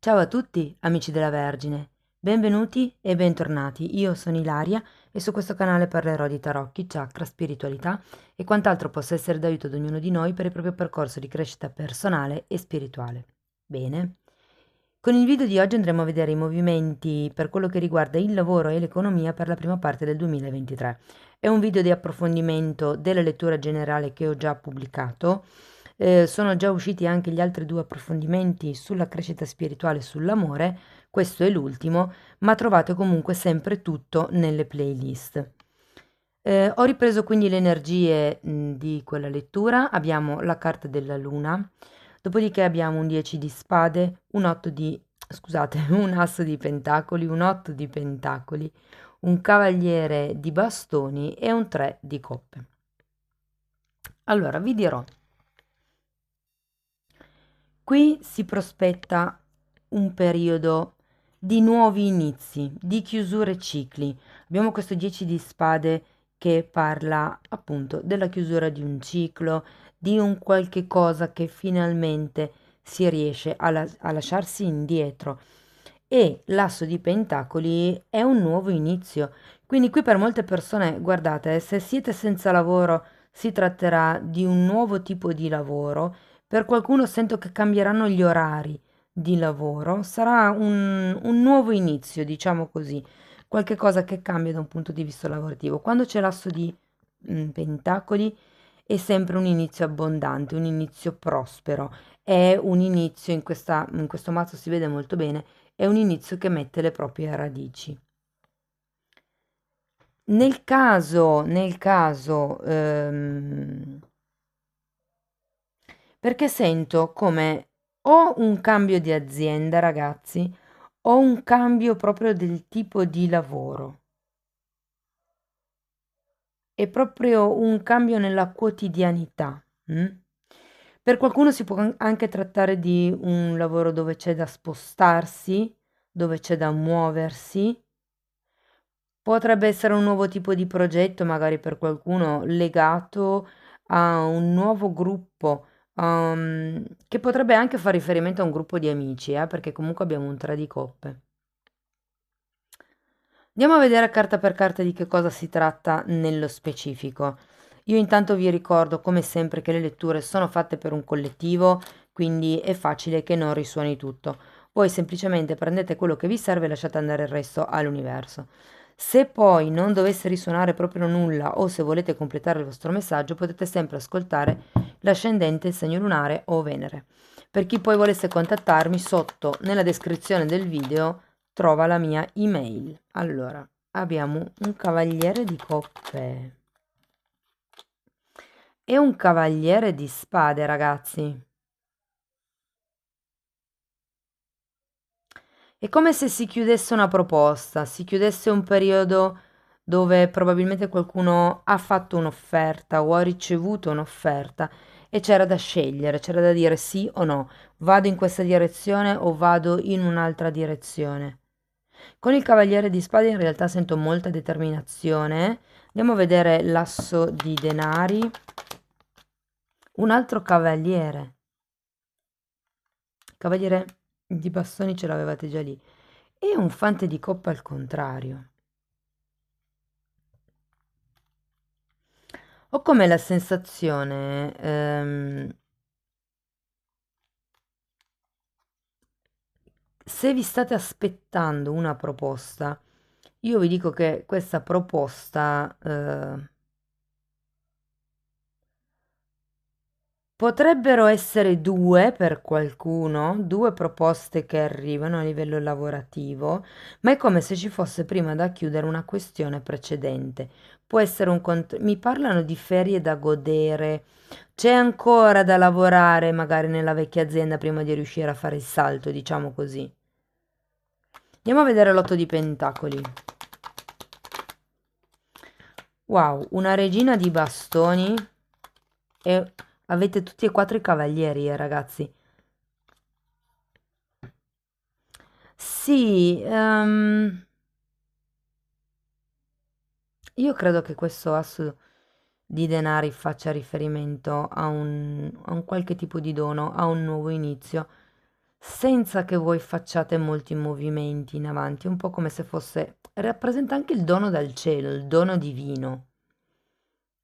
Ciao a tutti, amici della Vergine. Benvenuti e bentornati. Io sono Ilaria e su questo canale parlerò di tarocchi, chakra, spiritualità e quant'altro possa essere d'aiuto ad ognuno di noi per il proprio percorso di crescita personale e spirituale. Bene. Con il video di oggi andremo a vedere i movimenti per quello che riguarda il lavoro e l'economia per la prima parte del 2023. È un video di approfondimento della lettura generale che ho già pubblicato. Sono già usciti anche gli altri due approfondimenti sulla crescita spirituale e sull'amore, questo è l'ultimo, ma trovate comunque sempre tutto nelle playlist. Ho ripreso quindi le energie di quella lettura, abbiamo la carta della luna, dopodiché abbiamo un 10 di spade, un 8 di, scusate, un asso di pentacoli, un 8 di pentacoli, un cavaliere di bastoni e un 3 di coppe. Allora, vi dirò. Qui si prospetta un periodo di nuovi inizi, di chiusure cicli. Abbiamo questo 10 di spade che parla appunto della chiusura di un ciclo, di un qualche cosa che finalmente si riesce a lasciarsi indietro. E l'asso di pentacoli è un nuovo inizio. Quindi qui per molte persone, guardate, se siete senza lavoro, si tratterà di un nuovo tipo di lavoro. Per qualcuno sento che cambieranno gli orari di lavoro, sarà un nuovo inizio, diciamo così, qualche cosa che cambia da un punto di vista lavorativo. Quando c'è l'asso di pentacoli è sempre un inizio abbondante, un inizio prospero, è un inizio, in questo mazzo si vede molto bene, è un inizio che mette le proprie radici. Nel caso, perché sento come o un cambio di azienda, ragazzi, o un cambio proprio del tipo di lavoro. È proprio un cambio nella quotidianità. Per qualcuno si può anche trattare di un lavoro dove c'è da spostarsi, dove c'è da muoversi. Potrebbe essere un nuovo tipo di progetto, magari per qualcuno legato a un nuovo gruppo, che potrebbe anche fare riferimento a un gruppo di amici, perché comunque abbiamo un 3 di coppe. Andiamo a vedere carta per carta di che cosa si tratta nello specifico. Io intanto vi ricordo, come sempre, che le letture sono fatte per un collettivo, quindi è facile che non risuoni tutto. Voi semplicemente prendete quello che vi serve e lasciate andare il resto all'universo. Se poi non dovesse risuonare proprio nulla o se volete completare il vostro messaggio, potete sempre ascoltare l'ascendente, il segno lunare o Venere. Per chi poi volesse contattarmi, sotto nella descrizione del video trova la mia email. Allora, abbiamo un cavaliere di coppe e un cavaliere di spade, ragazzi. È come se si chiudesse una proposta, si chiudesse un periodo dove probabilmente qualcuno ha fatto un'offerta o ha ricevuto un'offerta e c'era da scegliere, c'era da dire sì o no, vado in questa direzione o vado in un'altra direzione. Con il cavaliere di spade in realtà sento molta determinazione. Andiamo a vedere l'asso di denari. Un altro cavaliere. Cavaliere di bastoni ce l'avevate già lì. E un fante di coppa al contrario. Ho come la sensazione, se vi state aspettando una proposta, io vi dico che questa proposta, potrebbero essere due per qualcuno, due proposte che arrivano a livello lavorativo, ma è come se ci fosse prima da chiudere una questione precedente. Può essere mi parlano di ferie da godere, c'è ancora da lavorare magari nella vecchia azienda prima di riuscire a fare il salto, diciamo così. Andiamo a vedere l'otto di pentacoli. Wow, una regina di bastoni e avete tutti e quattro i cavalieri, ragazzi. Sì, io credo che questo asso di denari faccia riferimento a un qualche tipo di dono, a un nuovo inizio. senza che voi facciate molti movimenti in avanti, un po' come se fosse, rappresenta anche il dono dal cielo, il dono divino.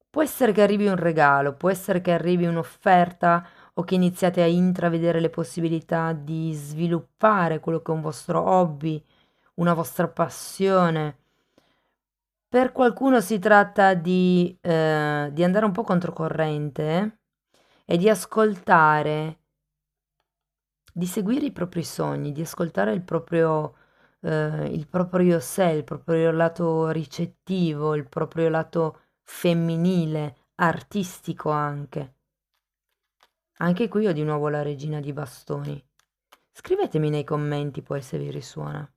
Può essere che arrivi un regalo, può essere che arrivi un'offerta o che iniziate a intravedere le possibilità di sviluppare quello che è un vostro hobby, una vostra passione. Per qualcuno si tratta di andare un po' controcorrente e di ascoltare, di seguire i propri sogni, di ascoltare il proprio sé, il proprio lato ricettivo, il proprio lato femminile, artistico anche. Anche qui ho di nuovo la regina di bastoni. Scrivetemi nei commenti poi se vi risuona.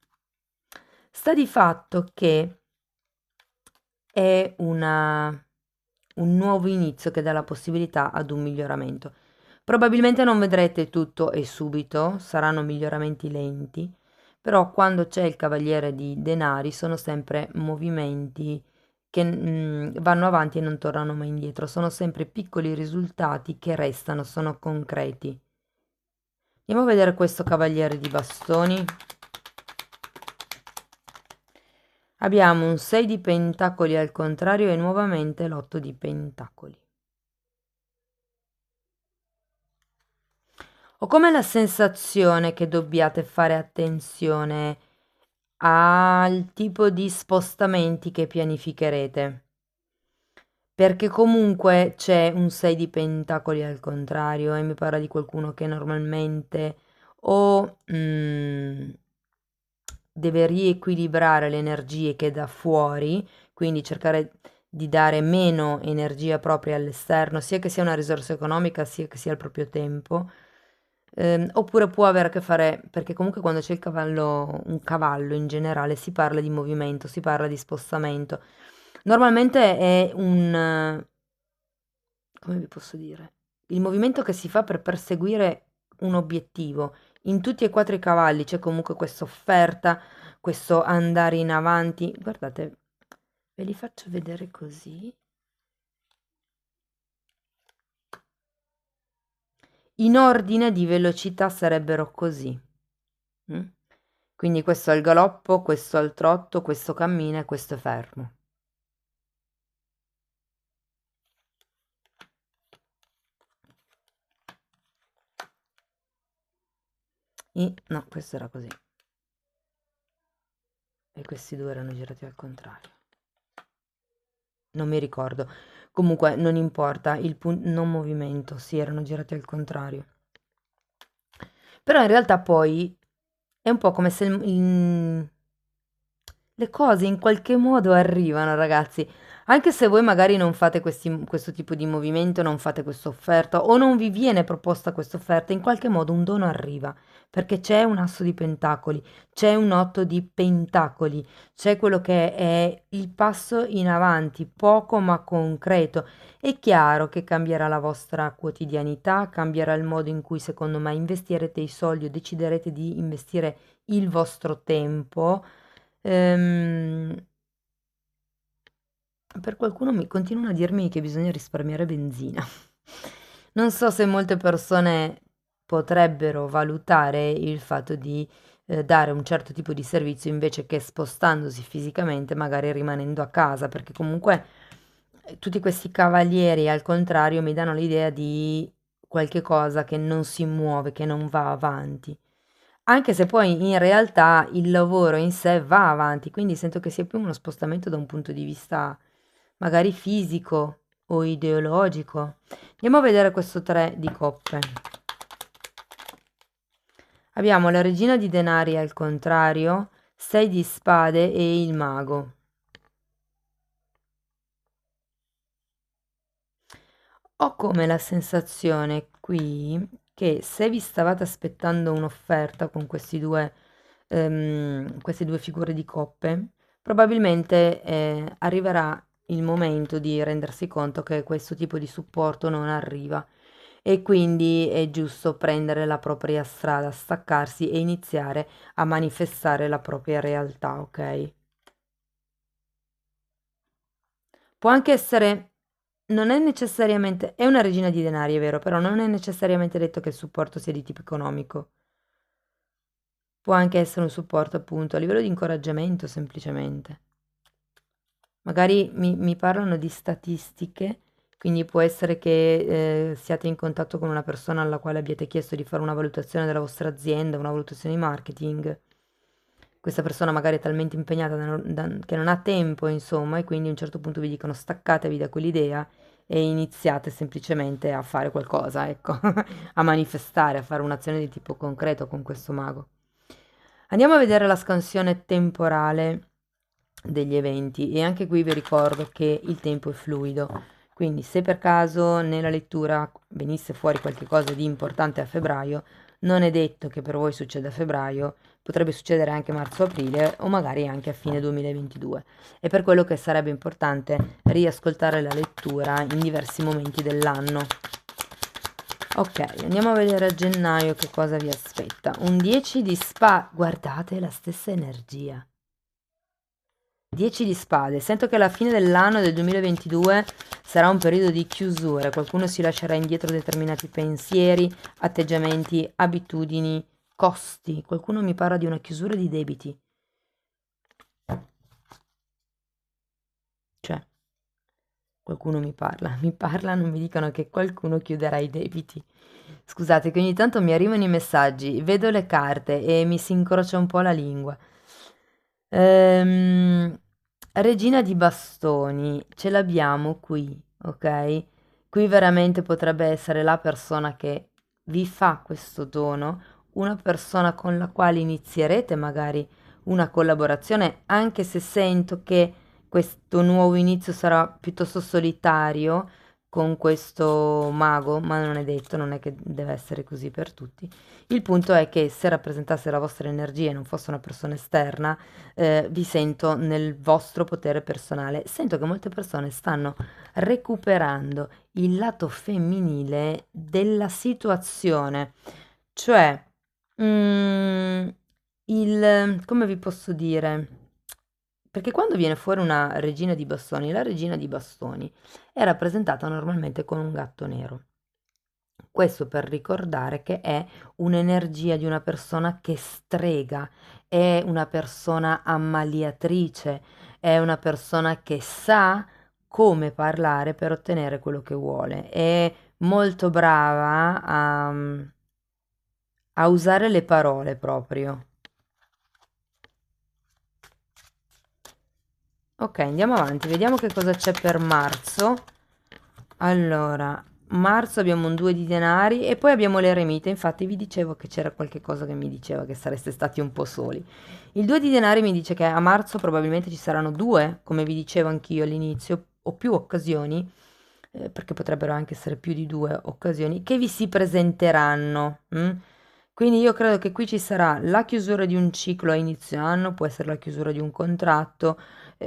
Sta di fatto che è un nuovo inizio che dà la possibilità ad un miglioramento. Probabilmente non vedrete tutto e subito, saranno miglioramenti lenti, però quando c'è il cavaliere di denari sono sempre movimenti che vanno avanti e non tornano mai indietro, sono sempre piccoli risultati che restano, sono concreti. Andiamo a vedere questo cavaliere di bastoni. Abbiamo un 6 di pentacoli al contrario e nuovamente l'8 di pentacoli. Ho come la sensazione che dobbiate fare attenzione al tipo di spostamenti che pianificherete, perché comunque c'è un 6 di pentacoli al contrario e mi parla di qualcuno che normalmente o deve riequilibrare le energie che dà fuori, quindi cercare di dare meno energia propria all'esterno, sia che sia una risorsa economica, sia che sia il proprio tempo. Oppure può avere a che fare, perché comunque quando c'è il cavallo, un cavallo in generale, si parla di movimento, si parla di spostamento. Normalmente è come vi posso dire? Il movimento che si fa per perseguire un obiettivo. In tutti e quattro i cavalli c'è comunque questa offerta, questo andare in avanti. Guardate, ve li faccio vedere così. In ordine di velocità sarebbero così. Mm? Quindi questo è il galoppo, questo è il trotto, questo cammina e questo è fermo. No, questo era così. E questi due erano girati al contrario. Non mi ricordo. Comunque non importa, il non movimento, sì, erano girati al contrario. Però in realtà poi è un po' come se le cose in qualche modo arrivano, ragazzi. Anche se voi magari non fate questo tipo di movimento, non fate questa offerta o non vi viene proposta questa offerta, in qualche modo un dono arriva, perché c'è un asso di pentacoli, c'è un otto di pentacoli, c'è quello che è il passo in avanti, poco ma concreto. È chiaro che cambierà la vostra quotidianità, cambierà il modo in cui secondo me investirete i soldi o deciderete di investire il vostro tempo. Ehm, per qualcuno mi continuano a dirmi che bisogna risparmiare benzina. Non so se molte persone potrebbero valutare il fatto di dare un certo tipo di servizio invece che spostandosi fisicamente, magari rimanendo a casa, perché comunque tutti questi cavalieri al contrario mi danno l'idea di qualche cosa che non si muove, che non va avanti. Anche se poi in realtà il lavoro in sé va avanti, quindi sento che sia più uno spostamento da un punto di vista magari fisico o ideologico. Andiamo a vedere questo 3 di coppe. Abbiamo la regina di denari al contrario, 6 di spade e il mago. Ho come la sensazione qui che se vi stavate aspettando un'offerta con queste due figure di coppe, probabilmente arriverà il momento di rendersi conto che questo tipo di supporto non arriva e quindi è giusto prendere la propria strada, staccarsi e iniziare a manifestare la propria realtà, ok? Può anche essere, non è necessariamente, è una regina di denari, è vero, però non è necessariamente detto che il supporto sia di tipo economico. può anche essere un supporto appunto a livello di incoraggiamento semplicemente. Magari mi parlano di statistiche, quindi può essere che siate in contatto con una persona alla quale abbiate chiesto di fare una valutazione della vostra azienda, una valutazione di marketing. Questa persona magari è talmente impegnata che non ha tempo, insomma, e quindi a un certo punto vi dicono staccatevi da quell'idea e iniziate semplicemente a fare qualcosa, ecco, a manifestare, a fare un'azione di tipo concreto con questo mago. Andiamo a vedere la scansione temporale degli eventi e anche qui vi ricordo che il tempo è fluido, quindi se per caso nella lettura venisse fuori qualche cosa di importante a febbraio, non è detto che per voi succeda a febbraio, potrebbe succedere anche marzo-aprile o magari anche a fine 2022. È per quello che sarebbe importante riascoltare la lettura in diversi momenti dell'anno. Ok, andiamo a vedere a gennaio che cosa vi aspetta. Un 10 di spade, guardate la stessa energia. 10 di spade, sento che alla fine dell'anno del 2022 sarà un periodo di chiusure, qualcuno si lascerà indietro determinati pensieri, atteggiamenti, abitudini, costi, qualcuno mi parla di una chiusura di debiti. Cioè, qualcuno mi parla, non mi dicono che qualcuno chiuderà i debiti. Scusate che ogni tanto mi arrivano i messaggi, vedo le carte e mi si incrocia un po' la lingua. Ehm, Regina di bastoni, ce l'abbiamo qui, ok? Qui veramente potrebbe essere la persona che vi fa questo dono, una persona con la quale inizierete magari una collaborazione, anche se sento che questo nuovo inizio sarà piuttosto solitario con questo mago, ma non è detto, non è che deve essere così per tutti. Il punto è che se rappresentasse la vostra energia e non fosse una persona esterna, vi sento nel vostro potere personale. Sento che molte persone stanno recuperando il lato femminile della situazione, cioè come vi posso dire? Perché quando viene fuori una regina di bastoni, la regina di bastoni è rappresentata normalmente con un gatto nero. Questo per ricordare che è un'energia di una persona che strega, è una persona ammaliatrice, è una persona che sa come parlare per ottenere quello che vuole. È molto brava a usare le parole proprio. Ok, andiamo avanti, vediamo che cosa c'è per marzo. Allora, marzo abbiamo un 2 di denari e poi abbiamo l'eremita, infatti vi dicevo che c'era qualche cosa che mi diceva che sareste stati un po' soli. Il 2 di denari mi dice che a marzo probabilmente ci saranno due, come vi dicevo anch'io all'inizio, o più occasioni, perché potrebbero anche essere più di due occasioni, che vi si presenteranno. Quindi io credo che qui ci sarà la chiusura di un ciclo a inizio anno, può essere la chiusura di un contratto,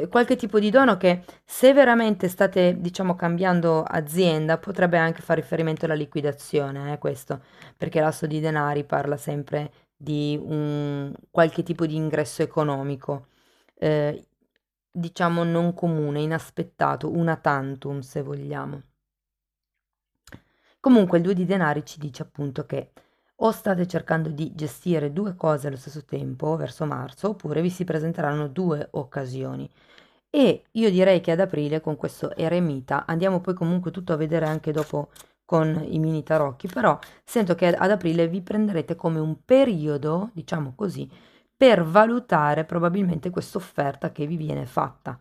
qualche tipo di dono che se veramente state, diciamo, cambiando azienda, potrebbe anche fare riferimento alla liquidazione, questo, perché l'asso di denari parla sempre di un qualche tipo di ingresso economico, eh, diciamo non comune, inaspettato, una tantum se vogliamo. Comunque il 2 di denari ci dice appunto che o state cercando di gestire due cose allo stesso tempo verso marzo, oppure vi si presenteranno due occasioni. E io direi che ad aprile con questo eremita andiamo poi comunque tutto a vedere anche dopo con i mini tarocchi, però sento che ad aprile vi prenderete come un periodo, diciamo così, per valutare probabilmente questa offerta che vi viene fatta.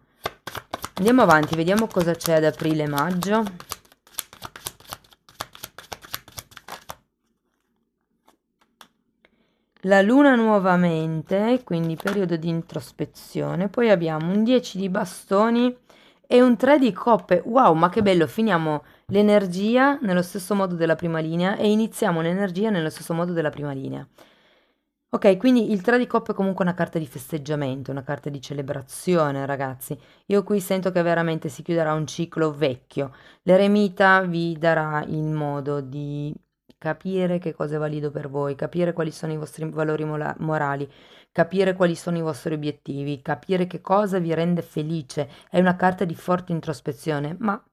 Andiamo avanti, vediamo cosa c'è ad aprile e maggio. La luna nuovamente, quindi periodo di introspezione, poi abbiamo un 10 di bastoni e un 3 di coppe. Wow, ma che bello, finiamo l'energia nello stesso modo della prima linea e iniziamo l'energia nello stesso modo della prima linea. Ok, quindi il 3 di coppe è comunque una carta di festeggiamento, una carta di celebrazione, ragazzi. Io qui sento che veramente si chiuderà un ciclo vecchio. L'eremita vi darà il modo di capire che cosa è valido per voi, capire quali sono i vostri valori morali, capire quali sono i vostri obiettivi, capire che cosa vi rende felice. È una carta di forte introspezione, ma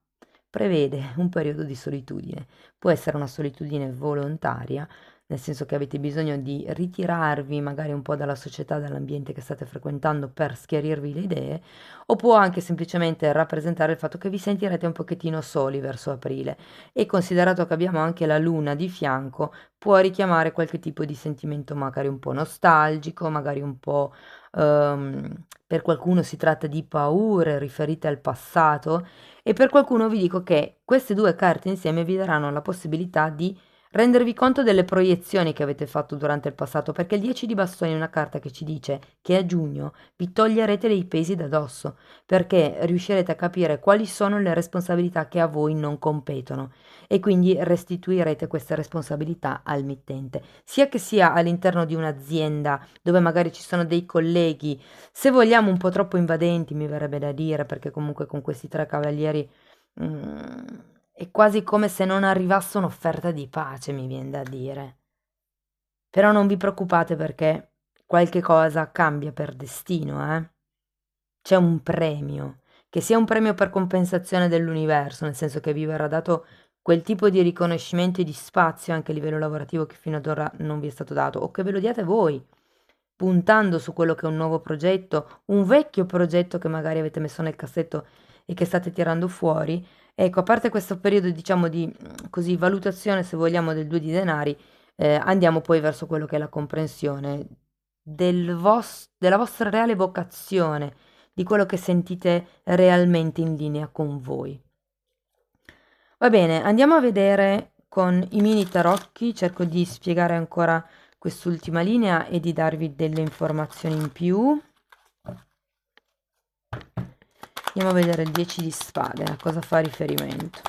prevede un periodo di solitudine. Può essere una solitudine volontaria, nel senso che avete bisogno di ritirarvi magari un po' dalla società, dall'ambiente che state frequentando per schiarirvi le idee, o può anche semplicemente rappresentare il fatto che vi sentirete un pochettino soli verso aprile e considerato che abbiamo anche la luna di fianco, può richiamare qualche tipo di sentimento magari un po' nostalgico, magari un po'... per qualcuno si tratta di paure riferite al passato e per qualcuno vi dico che queste due carte insieme vi daranno la possibilità di rendervi conto delle proiezioni che avete fatto durante il passato, perché il 10 di bastoni è una carta che ci dice che a giugno vi toglierete dei pesi da dosso, perché riuscirete a capire quali sono le responsabilità che a voi non competono e quindi restituirete queste responsabilità al mittente, sia che sia all'interno di un'azienda dove magari ci sono dei colleghi, se vogliamo un po' troppo invadenti, mi verrebbe da dire, perché comunque con questi tre cavalieri mm, è quasi come se non arrivasse un'offerta di pace, mi viene da dire. Però non vi preoccupate perché qualche cosa cambia per destino, eh? C'è un premio, che sia un premio per compensazione dell'universo, nel senso che vi verrà dato quel tipo di riconoscimento e di spazio anche a livello lavorativo che fino ad ora non vi è stato dato, o che ve lo diate voi, puntando su quello che è un nuovo progetto, un vecchio progetto che magari avete messo nel cassetto e che state tirando fuori. Ecco, a parte questo periodo, diciamo, di così valutazione, se vogliamo, del due di denari, andiamo poi verso quello che è la comprensione della vostra reale vocazione, di quello che sentite realmente in linea con voi. Va bene, andiamo a vedere con i mini tarocchi, cerco di spiegare ancora quest'ultima linea e di darvi delle informazioni in più. Andiamo a vedere il 10 di spade, a cosa fa riferimento.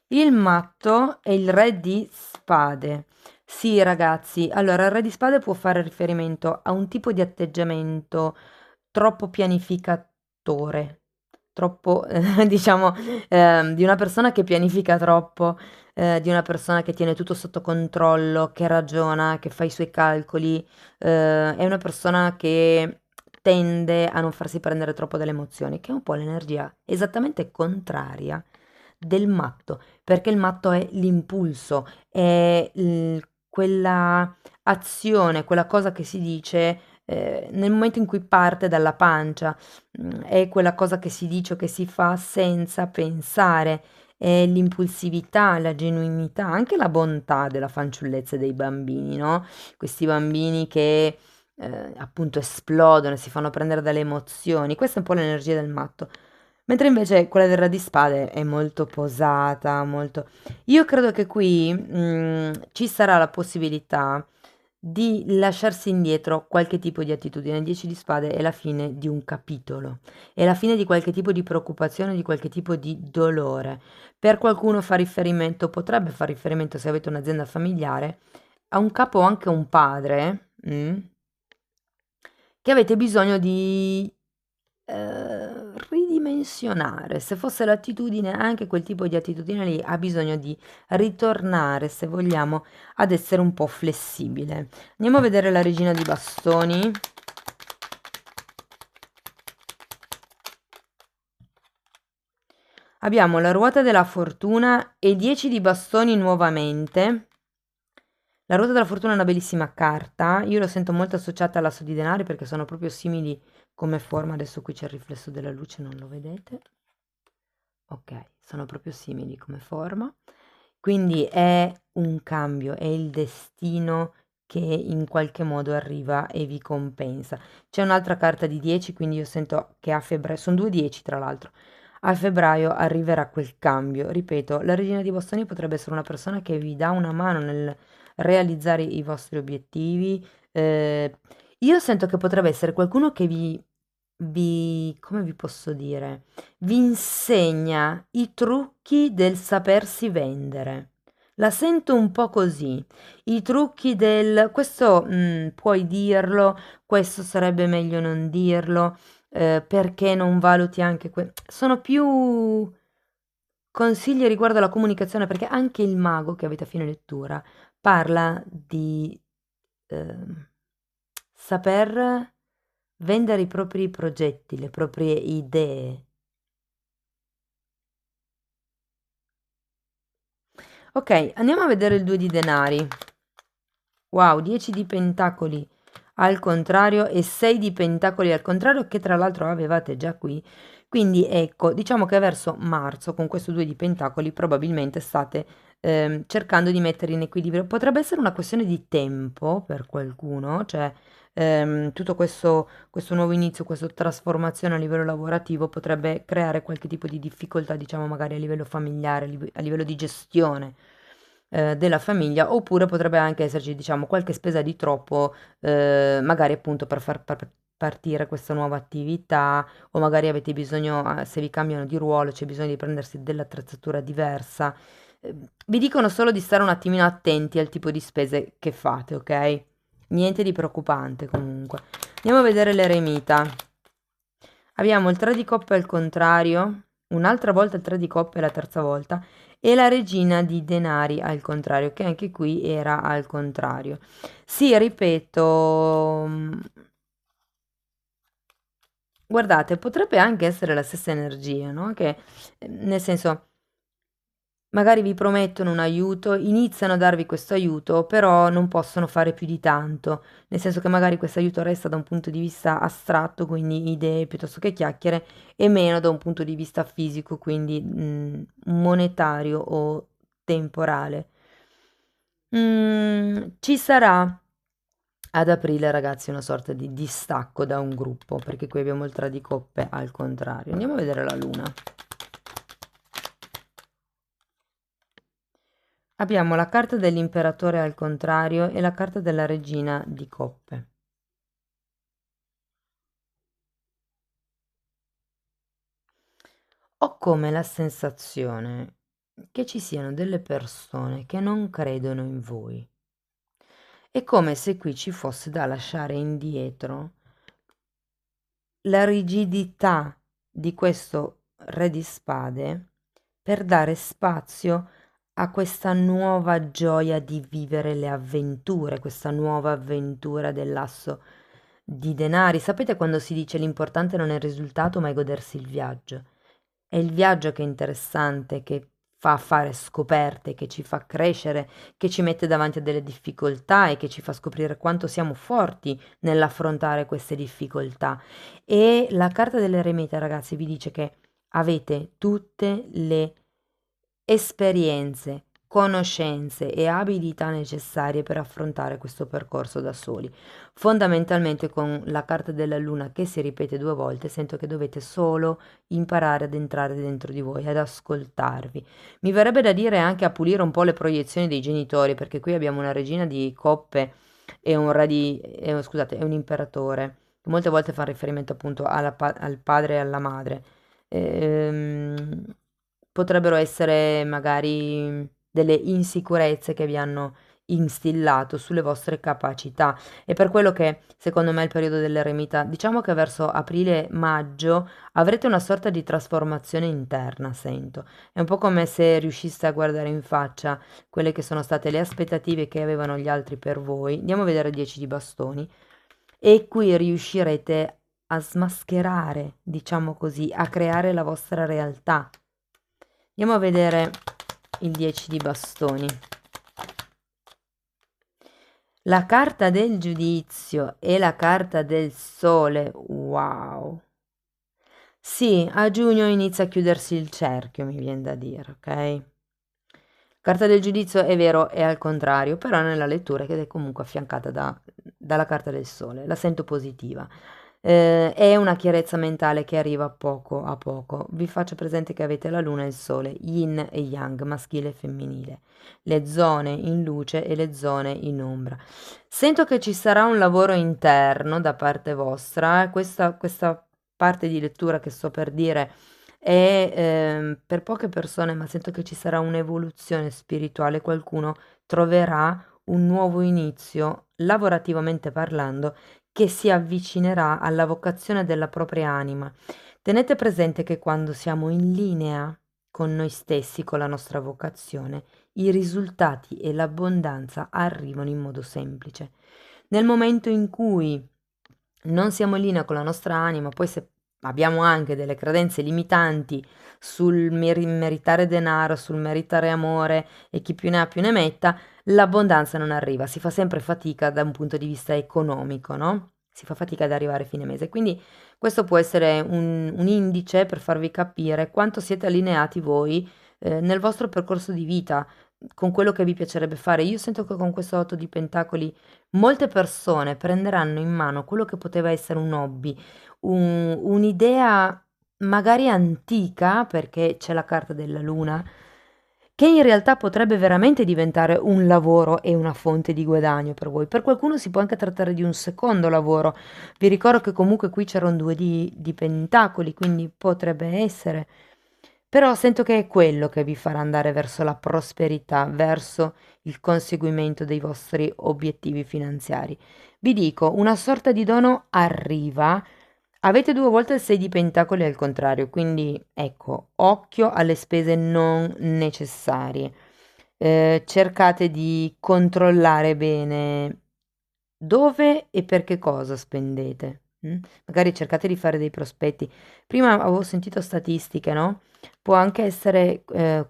Il matto è il re di spade. Sì, ragazzi, allora il re di spade può fare riferimento a un tipo di atteggiamento troppo pianificatore, troppo, diciamo, di una persona che pianifica troppo, di una persona che tiene tutto sotto controllo, che ragiona, che fa i suoi calcoli, è una persona che tende a non farsi prendere troppo dalle emozioni, che è un po' l'energia esattamente contraria del matto, perché il matto è l'impulso, è quella azione, quella cosa che si dice nel momento in cui parte dalla pancia, è quella cosa che si dice o che si fa senza pensare, è l'impulsività, la genuinità, anche la bontà della fanciullezza dei bambini, no? Questi bambini che appunto esplodono, si fanno prendere dalle emozioni, questa è un po' l'energia del matto. Mentre invece quella del Re di Spade è molto posata, molto... Io credo che qui ci sarà la possibilità di lasciarsi indietro qualche tipo di attitudine. Il 10 di spade è la fine di un capitolo, è la fine di qualche tipo di preoccupazione, di qualche tipo di dolore. Per qualcuno fa riferimento, potrebbe far riferimento se avete un'azienda familiare, a un capo o anche un padre, che avete bisogno di ridimensionare. Se fosse l'attitudine, anche quel tipo di attitudine lì ha bisogno di ritornare, se vogliamo, ad essere un po' flessibile. Andiamo a vedere la regina di bastoni. Abbiamo la ruota della fortuna e 10 di bastoni nuovamente. La ruota della fortuna è una bellissima carta, io lo sento molto associata all'asso di denari perché sono proprio simili come forma, adesso qui c'è il riflesso della luce, non lo vedete? Ok, sono proprio simili come forma, quindi è un cambio, è il destino che in qualche modo arriva e vi compensa. C'è un'altra carta di 10, quindi io sento che a febbraio, sono due 10 tra l'altro, a febbraio arriverà quel cambio. Ripeto, la regina di bastoni potrebbe essere una persona che vi dà una mano nel realizzare i vostri obiettivi. Io sento che potrebbe essere qualcuno che come vi posso dire? Vi insegna i trucchi del sapersi vendere. La sento un po' così, i trucchi del questo puoi dirlo, questo sarebbe meglio non dirlo, perché non valuti anche sono più consigli riguardo alla comunicazione, perché anche il mago che avete a fine lettura parla di ehm, saper vendere i propri progetti, le proprie idee. Ok, andiamo a vedere il 2 di denari. Wow, 10 di pentacoli al contrario e 6 di pentacoli al contrario, che tra l'altro avevate già qui. Quindi ecco, diciamo che verso marzo con questo 2 di pentacoli probabilmente state cercando di mettere in equilibrio. Potrebbe essere una questione di tempo per qualcuno, cioè tutto questo nuovo inizio, questa trasformazione a livello lavorativo potrebbe creare qualche tipo di difficoltà, diciamo magari a livello familiare, a livello di gestione della famiglia, oppure potrebbe anche esserci, diciamo, qualche spesa di troppo, magari appunto per far partire questa nuova attività, o magari avete bisogno, se vi cambiano di ruolo, c'è bisogno di prendersi dell'attrezzatura diversa. Vi dicono solo di stare un attimino attenti al tipo di spese che fate, ok? Niente di preoccupante comunque. Andiamo a vedere l'eremita. Abbiamo il 3 di coppe al contrario, un'altra volta il 3 di coppe la terza volta, e la regina di denari al contrario, che anche qui era al contrario. Sì, ripeto, guardate, potrebbe anche essere la stessa energia, no? Che, nel senso, magari vi promettono un aiuto, iniziano a darvi questo aiuto, però non possono fare più di tanto, nel senso che magari questo aiuto resta da un punto di vista astratto, quindi idee piuttosto che chiacchiere, e meno da un punto di vista fisico, quindi monetario o temporale. Ci sarà ad aprile, ragazzi, una sorta di distacco da un gruppo, perché qui abbiamo il 3 di coppe al contrario. Andiamo a vedere la luna. Abbiamo la carta dell'imperatore al contrario e la carta della regina di coppe. Ho come la sensazione che ci siano delle persone che non credono in voi. È come se qui ci fosse da lasciare indietro la rigidità di questo re di spade per dare spazio a questa nuova gioia di vivere le avventure, questa nuova avventura dell'asso di denari. Sapete quando si dice l'importante non è il risultato, ma è godersi il viaggio? È il viaggio che è interessante, che fa fare scoperte, che ci fa crescere, che ci mette davanti a delle difficoltà e che ci fa scoprire quanto siamo forti nell'affrontare queste difficoltà. E la carta dell'eremita, ragazzi, vi dice che avete tutte le esperienze, conoscenze e abilità necessarie per affrontare questo percorso da soli. Fondamentalmente con la carta della luna che si ripete 2 volte, sento che dovete solo imparare ad entrare dentro di voi, ad ascoltarvi. Mi verrebbe da dire anche a pulire un po' le proiezioni dei genitori, perché qui abbiamo una regina di coppe e un re di, scusate, e un imperatore. Molte volte fa riferimento appunto al padre e alla madre. Ehm, Potrebbero essere magari delle insicurezze che vi hanno instillato sulle vostre capacità. E per quello che secondo me è il periodo dell'eremita, diciamo che verso aprile-maggio avrete una sorta di trasformazione interna, sento. È un po' come se riusciste a guardare in faccia quelle che sono state le aspettative che avevano gli altri per voi. Andiamo a vedere 10 di bastoni. E qui riuscirete a smascherare, diciamo così, a creare la vostra realtà. Andiamo a vedere il 10 di bastoni. La carta del giudizio e la carta del sole. Wow. Sì, a giugno inizia a chiudersi il cerchio, mi viene da dire, ok? Carta del giudizio è vero, è al contrario, però nella lettura che è comunque affiancata dalla carta del sole, la sento positiva. È una chiarezza mentale che arriva poco a poco. Vi faccio presente che avete la luna e il sole, yin e yang, maschile e femminile, le zone in luce e le zone in ombra. Sento che ci sarà un lavoro interno da parte vostra, questa parte di lettura che sto per dire è per poche persone, ma sento che ci sarà un'evoluzione spirituale, qualcuno troverà un nuovo inizio, lavorativamente parlando, che si avvicinerà alla vocazione della propria anima. Tenete presente che quando siamo in linea con noi stessi, con la nostra vocazione, i risultati e l'abbondanza arrivano in modo semplice. Nel momento in cui non siamo in linea con la nostra anima, poi se abbiamo anche delle credenze limitanti sul meritare denaro, sul meritare amore e chi più ne ha più ne metta, l'abbondanza non arriva, si fa sempre fatica da un punto di vista economico, no? Si fa fatica ad arrivare a fine mese. Quindi questo può essere un indice per farvi capire quanto siete allineati voi nel vostro percorso di vita, con quello che vi piacerebbe fare. Io sento che con questo 8 di pentacoli molte persone prenderanno in mano quello che poteva essere un hobby, un'idea magari antica, perché c'è la carta della luna, che in realtà potrebbe veramente diventare un lavoro e una fonte di guadagno per voi. Per qualcuno si può anche trattare di un secondo lavoro. Vi ricordo che comunque qui c'era un 2 di pentacoli, quindi potrebbe essere. Però sento che è quello che vi farà andare verso la prosperità, verso il conseguimento dei vostri obiettivi finanziari. Vi dico, una sorta di dono arriva. Avete due volte il 6 di pentacoli al contrario, quindi ecco, occhio alle spese non necessarie. Cercate di controllare bene dove e per che cosa spendete. Magari cercate di fare dei prospetti. Prima avevo sentito statistiche, no? Può anche essere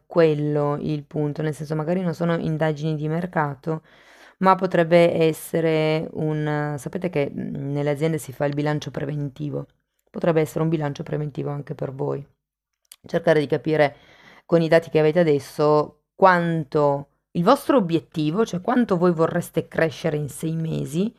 quello il punto, nel senso magari non sono indagini di mercato, ma potrebbe essere sapete che nelle aziende si fa il bilancio preventivo, potrebbe essere un bilancio preventivo anche per voi. Cercare di capire con i dati che avete adesso quanto il vostro obiettivo, cioè quanto voi vorreste crescere in 6 mesi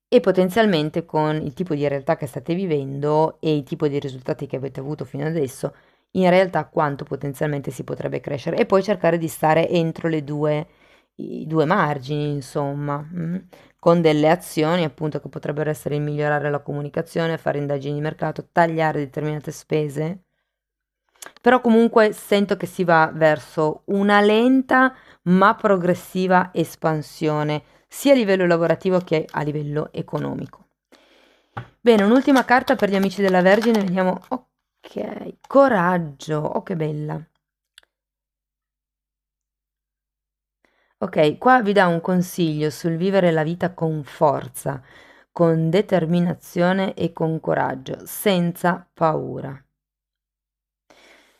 e potenzialmente con il tipo di realtà che state vivendo e il tipo di risultati che avete avuto fino adesso, in realtà quanto potenzialmente si potrebbe crescere e poi cercare di stare entro i due margini, insomma, con delle azioni appunto che potrebbero essere il migliorare la comunicazione, fare indagini di mercato, tagliare determinate spese. Però comunque sento che si va verso una lenta ma progressiva espansione, sia a livello lavorativo che a livello economico. Bene, un'ultima carta per gli amici della Vergine, vediamo. Ok, coraggio, oh che bella. Ok, qua vi dà un consiglio sul vivere la vita con forza, con determinazione e con coraggio, senza paura.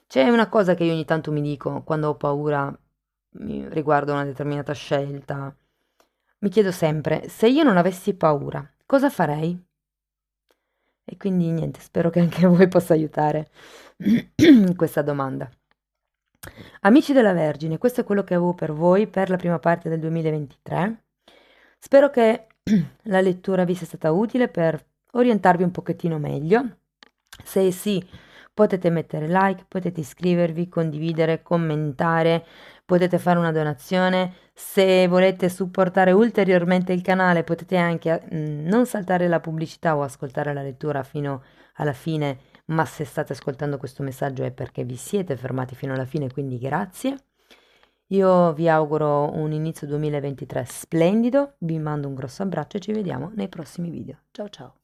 C'è una cosa che io ogni tanto mi dico quando ho paura riguardo una determinata scelta. Mi chiedo sempre, se io non avessi paura, cosa farei? E quindi niente, spero che anche a voi possa aiutare questa domanda. Amici della Vergine, questo è quello che avevo per voi per la prima parte del 2023. Spero che la lettura vi sia stata utile per orientarvi un pochettino meglio. Se sì, potete mettere like, potete iscrivervi, condividere, commentare, potete fare una donazione. Se volete supportare ulteriormente il canale, potete anche non saltare la pubblicità o ascoltare la lettura fino alla fine, ma se state ascoltando questo messaggio è perché vi siete fermati fino alla fine, quindi grazie. Io vi auguro un inizio 2023 splendido, vi mando un grosso abbraccio e ci vediamo nei prossimi video. Ciao ciao!